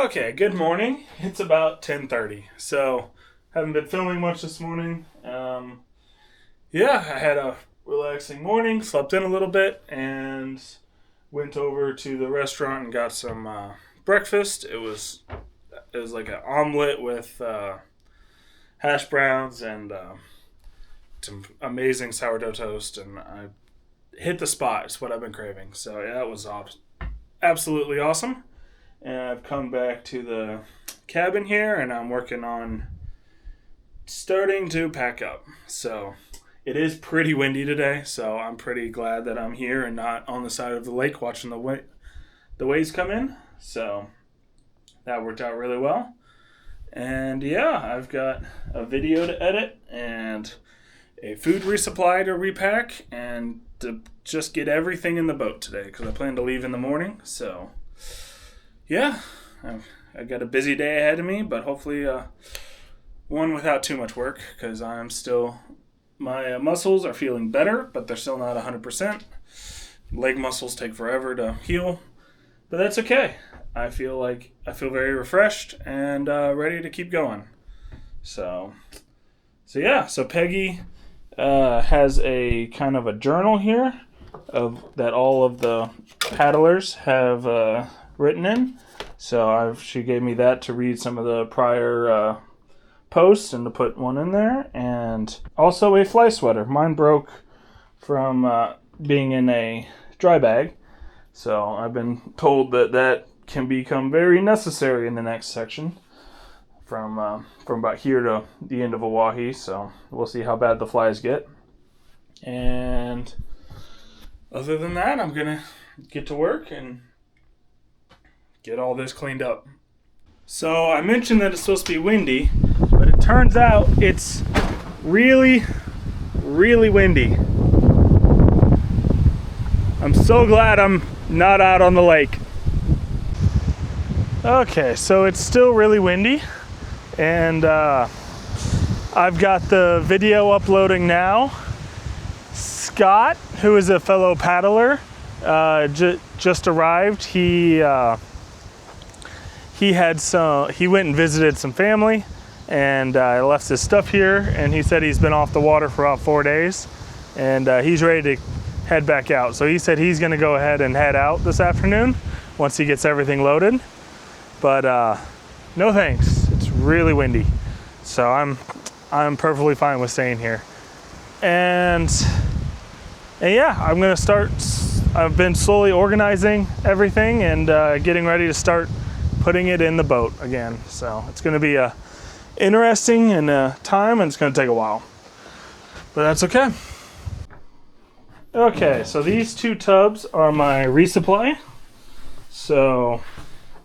Okay, good morning. It's about 10:30, so haven't been filming much this morning. Yeah, I had a relaxing morning, slept in a little bit, and went over to the restaurant and got some breakfast. It was like an omelet with hash browns and some amazing sourdough toast, and I hit the spot. It's what I've been craving. So yeah, that was absolutely awesome. And I've come back to the cabin here, and I'm working on starting to pack up. So it is pretty windy today, so I'm pretty glad that I'm here and not on the side of the lake watching the waves come in. So that worked out really well. And yeah, I've got a video to edit and a food resupply to repack and to just get everything in the boat today because I plan to leave in the morning. So yeah, I got a busy day ahead of me, but hopefully one without too much work because my muscles are feeling better, but they're still not 100%. Leg muscles take forever to heal, but that's okay. I feel very refreshed and ready to keep going. So yeah, so Peggy has a kind of a journal here that all of the paddlers have written in. So she gave me that to read some of the prior posts and to put one in there. And also a fly sweater. Mine broke from being in a dry bag. So I've been told that can become very necessary in the next section from about here to the end of Oahe. So we'll see how bad the flies get. And other than that, I'm going to get to work and get all this cleaned up. So I mentioned that it's supposed to be windy, but it turns out it's really, really windy. I'm so glad I'm not out on the lake. Okay, so it's still really windy, and I've got the video uploading now. Scott, who is a fellow paddler, just arrived. He went and visited some family, and left his stuff here, and he said he's been off the water for about 4 days, and he's ready to head back out. So he said he's going to go ahead and head out this afternoon once he gets everything loaded. But no thanks. It's really windy, so I'm perfectly fine with staying here. And yeah, I'm going to start. I've been slowly organizing everything and getting ready to start putting it in the boat again. So it's going to be interesting and time, and it's going to take a while, but that's okay. Okay, so these two tubs are my resupply. So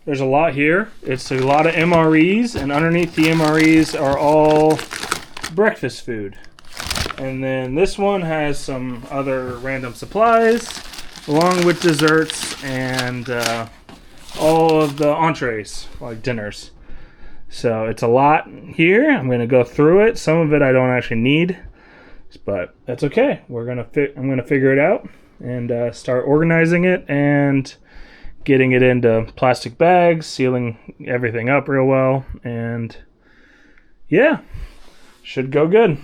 there's a lot here. It's a lot of MREs, and underneath the MREs are all breakfast food. And then this one has some other random supplies along with desserts and all of the entrees, like dinners. So it's a lot here. I'm going to go through it. Some of it I don't actually need, but that's okay. I'm going to figure it out and start organizing it and getting it into plastic bags, sealing everything up real well, and yeah, should go good.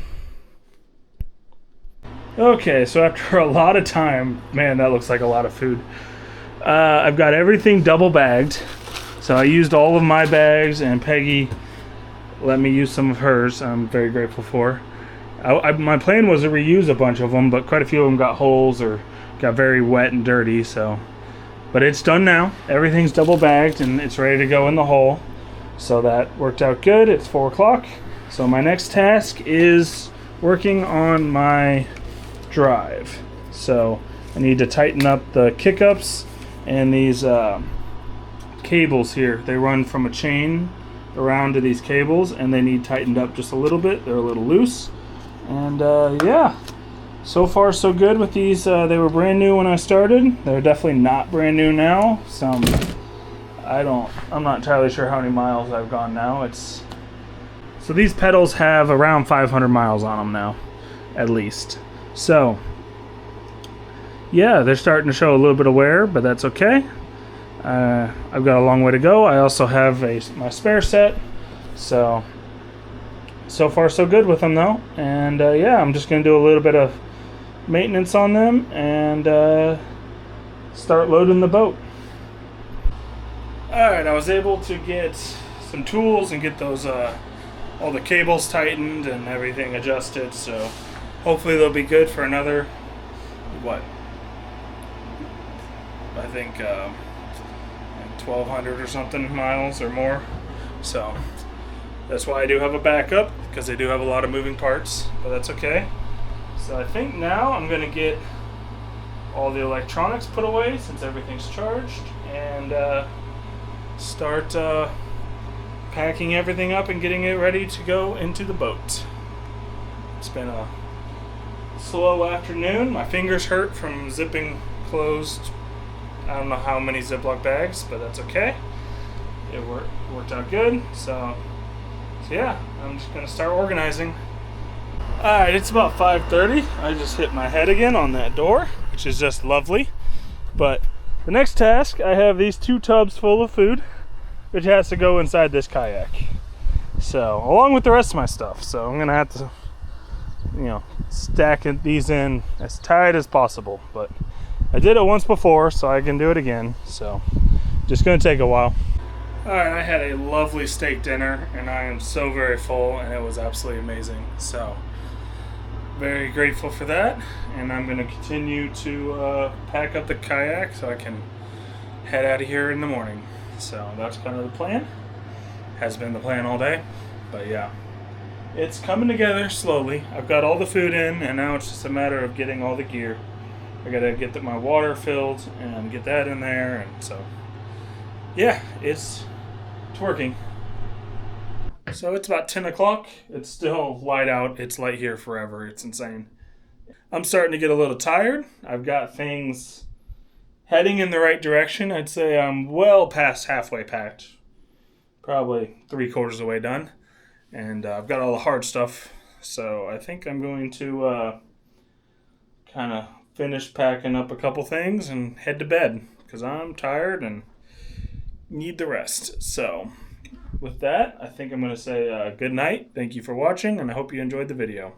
Okay, so after a lot of time, man, that looks like a lot of food. I've got everything double bagged. So I used all of my bags, and Peggy let me use some of hers. I'm very grateful for. My plan was to reuse a bunch of them, but quite a few of them got holes or got very wet and dirty. But it's done now. Everything's double bagged, and it's ready to go in the hole. So that worked out good. It's 4 o'clock. So my next task is working on my drive. So I need to tighten up the kick-ups and these cables here. They run from a chain around to these cables, and they need tightened up just a little bit. They're a little loose. And yeah, so far so good with these. They were brand new when I started. They're definitely not brand new now. I'm not entirely sure how many miles I've gone now. So these pedals have around 500 miles on them now, at least. So yeah, they're starting to show a little bit of wear, but that's okay. I've got a long way to go. I also have my spare set, so far so good with them though. And yeah, I'm just gonna do a little bit of maintenance on them and start loading the boat. Alright, I was able to get some tools and get those all the cables tightened and everything adjusted, so hopefully they'll be good for another, what, I think 1,200 or something miles or more. So that's why I do have a backup, because they do have a lot of moving parts, but that's okay. So I think now I'm going to get all the electronics put away since everything's charged, and start packing everything up and getting it ready to go into the boat. It's been a slow afternoon. My fingers hurt from zipping closed I don't know how many Ziploc bags, but that's okay. It worked out good. So yeah, I'm just gonna start organizing. Alright, it's about 5:30. I just hit my head again on that door, which is just lovely. But the next task, I have these 2 tubs full of food, which has to go inside this kayak. So, along with the rest of my stuff. So I'm gonna have to, stack these in as tight as possible. But I did it once before, so I can do it again. So, just gonna take a while. Alright, I had a lovely steak dinner, and I am so very full, and it was absolutely amazing. So, very grateful for that, and I'm going to continue to pack up the kayak so I can head out of here in the morning. So that's kind of the plan. Has been the plan all day, but yeah, it's coming together slowly. I've got all the food in, and now it's just a matter of getting all the gear. I got to get my water filled and get that in there, and so yeah, it's working. So it's about 10 o'clock. It's still light out. It's light here forever. It's insane. I'm starting to get a little tired. I've got things heading in the right direction. I'd say I'm well past halfway packed. Probably 3/4 of the way done. And I've got all the hard stuff. So I think I'm going to kind of finish packing up a couple things and head to bed, because I'm tired and need the rest. So with that, I think I'm going to say good night. Thank you for watching, and I hope you enjoyed the video.